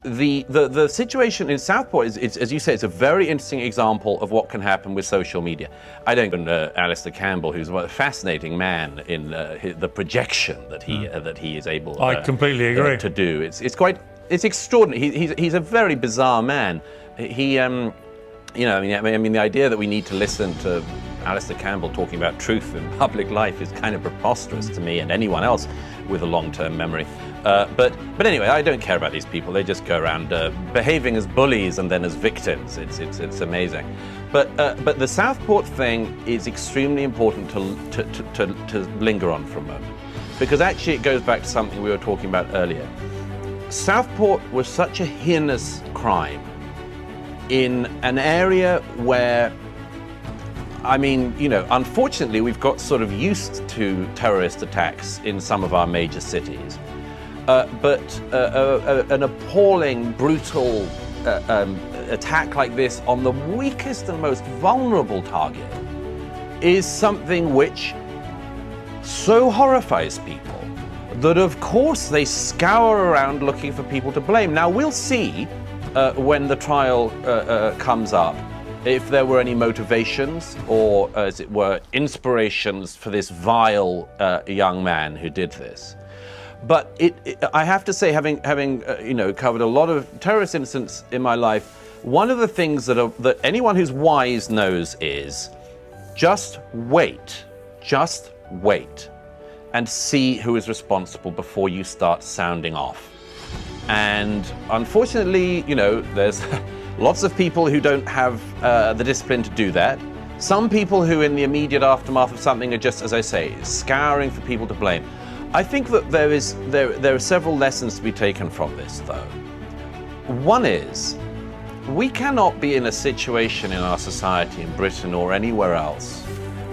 The situation in Southport is, as you say, it's a very interesting example of what can happen with social media. I don't know Alistair Campbell, who's a fascinating man in the projection that he is able. I completely agree. To do. It's extraordinary. He's a very bizarre man. I mean, the idea that we need to listen to Alistair Campbell talking about truth in public life is kind of preposterous to me and anyone else with a long-term memory. But anyway, I don't care about these people. They just go around behaving as bullies and then as victims. It's amazing. But the Southport thing is extremely important to linger on for a moment, because actually it goes back to something we were talking about earlier. Southport was such a heinous crime in an area where, I mean, unfortunately, we've got sort of used to terrorist attacks in some of our major cities. But an appalling, brutal attack like this on the weakest and most vulnerable target is something which so horrifies people that, of course, they scour around looking for people to blame. Now, we'll see when the trial comes up if there were any motivations or, as it were, inspirations for this vile young man who did this. But I have to say, having covered a lot of terrorist incidents in my life, one of the things that anyone who's wise knows is just wait, and see who is responsible before you start sounding off. And unfortunately, there's lots of people who don't have the discipline to do that. Some people who, in the immediate aftermath of something, are just, as I say, scouring for people to blame. I think that there are several lessons to be taken from this, though. One is, we cannot be in a situation in our society, in Britain or anywhere else,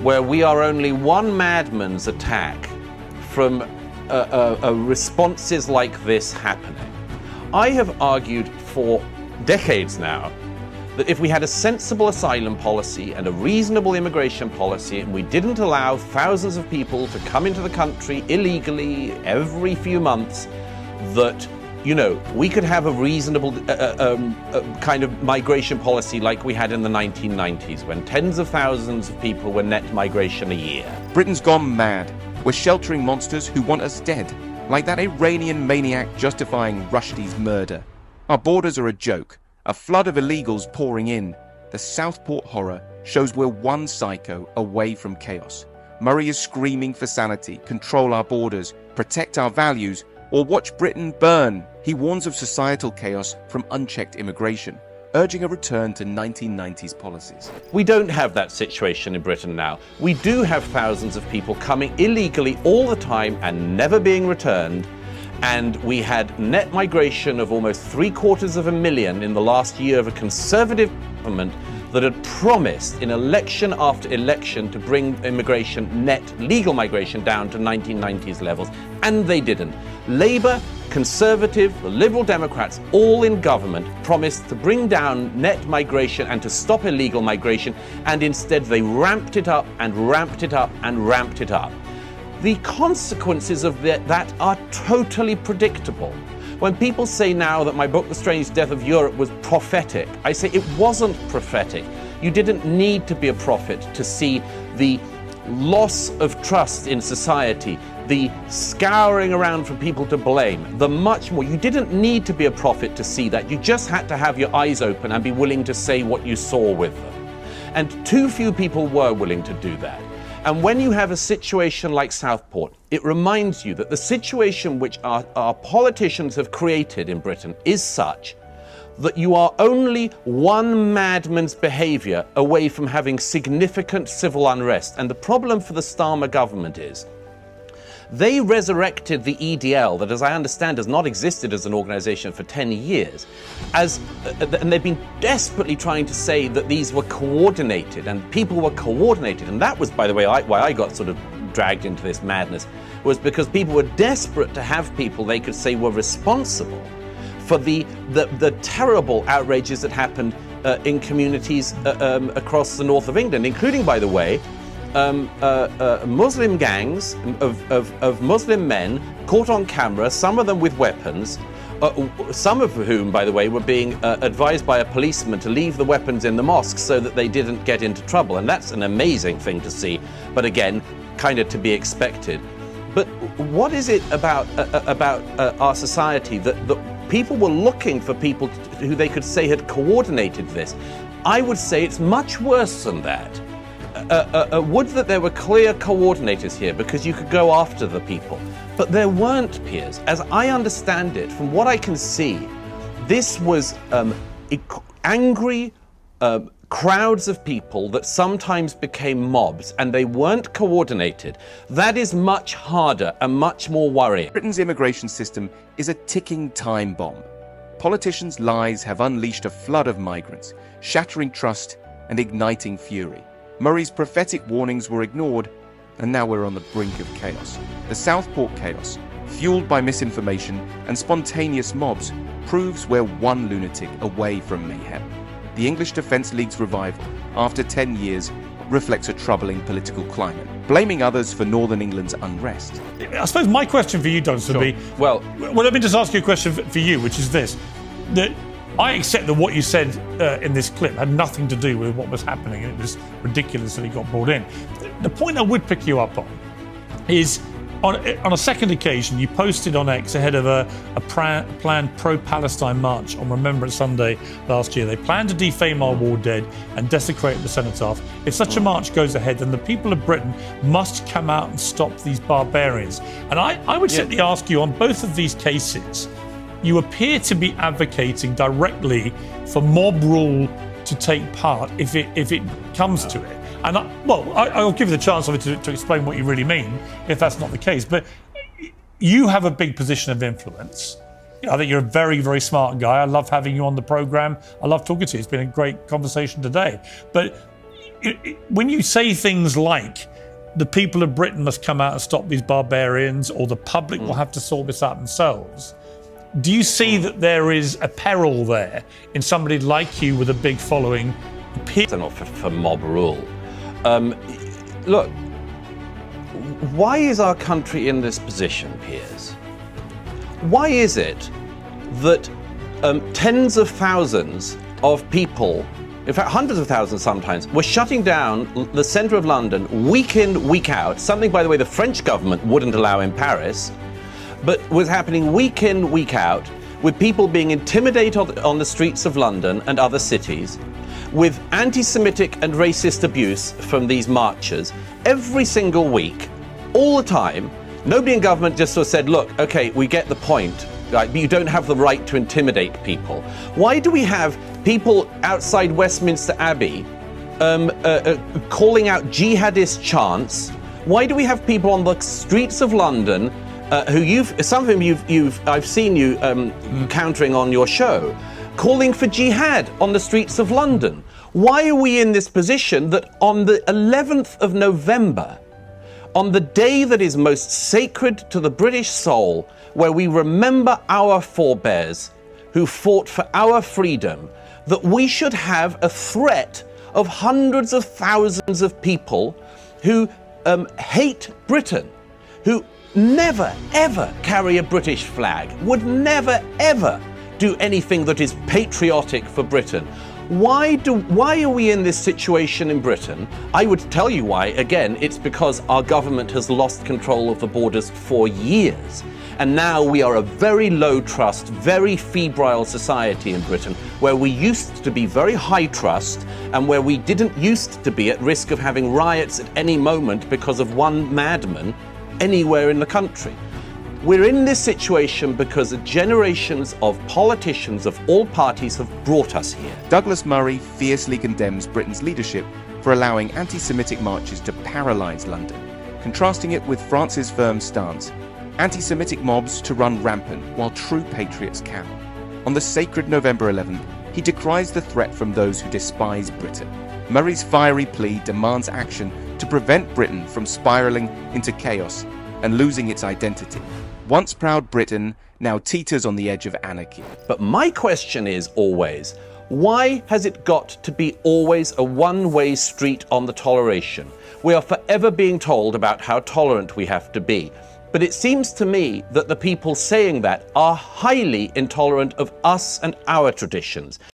where we are only one madman's attack from responses like this happening. I have argued for decades now that if we had a sensible asylum policy and a reasonable immigration policy, and we didn't allow thousands of people to come into the country illegally every few months, that, we could have a reasonable kind of migration policy like we had in the 1990s, when tens of thousands of people were net migration a year. Britain's gone mad. We're sheltering monsters who want us dead, like that Iranian maniac justifying Rushdie's murder. Our borders are a joke. A flood of illegals pouring in. The Southport horror shows we're one psycho away from chaos. Murray is screaming for sanity, control our borders, protect our values, or watch Britain burn. He warns of societal chaos from unchecked immigration, urging a return to 1990s policies. We don't have that situation in Britain now. We do have thousands of people coming illegally all the time and never being returned. And we had net migration of almost 750,000 in the last year of a Conservative government that had promised in election after election to bring immigration, net legal migration, down to 1990s levels, and they didn't. Labour, Conservative, the Liberal Democrats, all in government, promised to bring down net migration and to stop illegal migration, and instead they ramped it up and ramped it up and ramped it up. The consequences of that are totally predictable. When people say now that my book, The Strange Death of Europe, was prophetic, I say it wasn't prophetic. You didn't need to be a prophet to see the loss of trust in society, the scouring around for people to blame, the much more. You didn't need to be a prophet to see that. You just had to have your eyes open and be willing to say what you saw with them. And too few people were willing to do that. And when you have a situation like Southport, it reminds you that the situation which our politicians have created in Britain is such that you are only one madman's behaviour away from having significant civil unrest. And the problem for the Starmer government is they resurrected the EDL, that, as I understand, has not existed as an organisation for 10 years, and they've been desperately trying to say that these were coordinated and people were coordinated. And that was, by the way, why I got sort of dragged into this madness, was because people were desperate to have people they could say were responsible for the terrible outrages that happened in communities across the north of England, including, by the way, Muslim gangs of Muslim men caught on camera, some of them with weapons, some of whom, by the way, were being advised by a policeman to leave the weapons in the mosque so that they didn't get into trouble. And that's an amazing thing to see, but again, kind of to be expected. But what is it about our society that people were looking for people who they could say had coordinated this? I would say it's much worse than that. Would that there were clear coordinators here, because you could go after the people. But there weren't, Piers. As I understand it, from what I can see, this was angry crowds of people that sometimes became mobs, and they weren't coordinated. That is much harder and much more worrying. Britain's immigration system is a ticking time bomb. Politicians' lies have unleashed a flood of migrants, shattering trust and igniting fury. Murray's prophetic warnings were ignored, and now we're on the brink of chaos. The Southport chaos, fueled by misinformation and spontaneous mobs, proves we're one lunatic away from mayhem. The English Defence League's revival, after 10 years, reflects a troubling political climate, blaming others for Northern England's unrest. I suppose my question for you, Duncan, would be, well, let me just ask you a question for you, which is this. That I accept that what you said in this clip had nothing to do with what was happening, and it was ridiculous that he got brought in. The point I would pick you up on is, on a second occasion, you posted on X ahead of a planned pro-Palestine march on Remembrance Sunday last year. They plan to defame our war dead and desecrate the cenotaph. If such a march goes ahead, then the people of Britain must come out and stop these barbarians. And I would simply ask you, on both of these cases, you appear to be advocating directly for mob rule to take part if it comes to it. And I'll give you the chance to explain what you really mean if that's not the case. But you have a big position of influence. I think you're a very, very smart guy. I love having you on the programme. I love talking to you. It's been a great conversation today. But when you say things like the people of Britain must come out and stop these barbarians, or the public will have to sort this out themselves, do you see that there is a peril there in somebody like you with a big following? They're not for mob rule. Look, why is our country in this position, Piers? Why is it that tens of thousands of people, in fact hundreds of thousands sometimes, were shutting down the centre of London week in, week out, something, by the way, the French government wouldn't allow in Paris, but was happening week in, week out, with people being intimidated on the streets of London and other cities, with anti-Semitic and racist abuse from these marchers every single week, all the time? Nobody in government just sort of said, look, okay, we get the point, right, but you don't have the right to intimidate people. Why do we have people outside Westminster Abbey calling out jihadist chants? Why do we have people on the streets of London who some of whom I've seen you countering on your show, calling for jihad on the streets of London? Why are we in this position that on the 11th of November, on the day that is most sacred to the British soul, where we remember our forebears who fought for our freedom, that we should have a threat of hundreds of thousands of people who hate Britain, who never, ever carry a British flag, would never, ever do anything that is patriotic for Britain? Why are we in this situation in Britain? I would tell you why. Again, it's because our government has lost control of the borders for years. And now we are a very low trust, very febrile society in Britain, where we used to be very high trust and where we didn't used to be at risk of having riots at any moment because of one madman anywhere in the country. We're in this situation because generations of politicians of all parties have brought us here. Douglas Murray fiercely condemns Britain's leadership for allowing anti-Semitic marches to paralyse London, contrasting it with France's firm stance: anti-Semitic mobs to run rampant while true patriots cower. On the sacred November 11th, he decries the threat from those who despise Britain. Murray's fiery plea demands action to prevent Britain from spiralling into chaos and losing its identity. Once proud Britain now teeters on the edge of anarchy. But my question is always, why has it got to be always a one-way street on the toleration? We are forever being told about how tolerant we have to be. But it seems to me that the people saying that are highly intolerant of us and our traditions.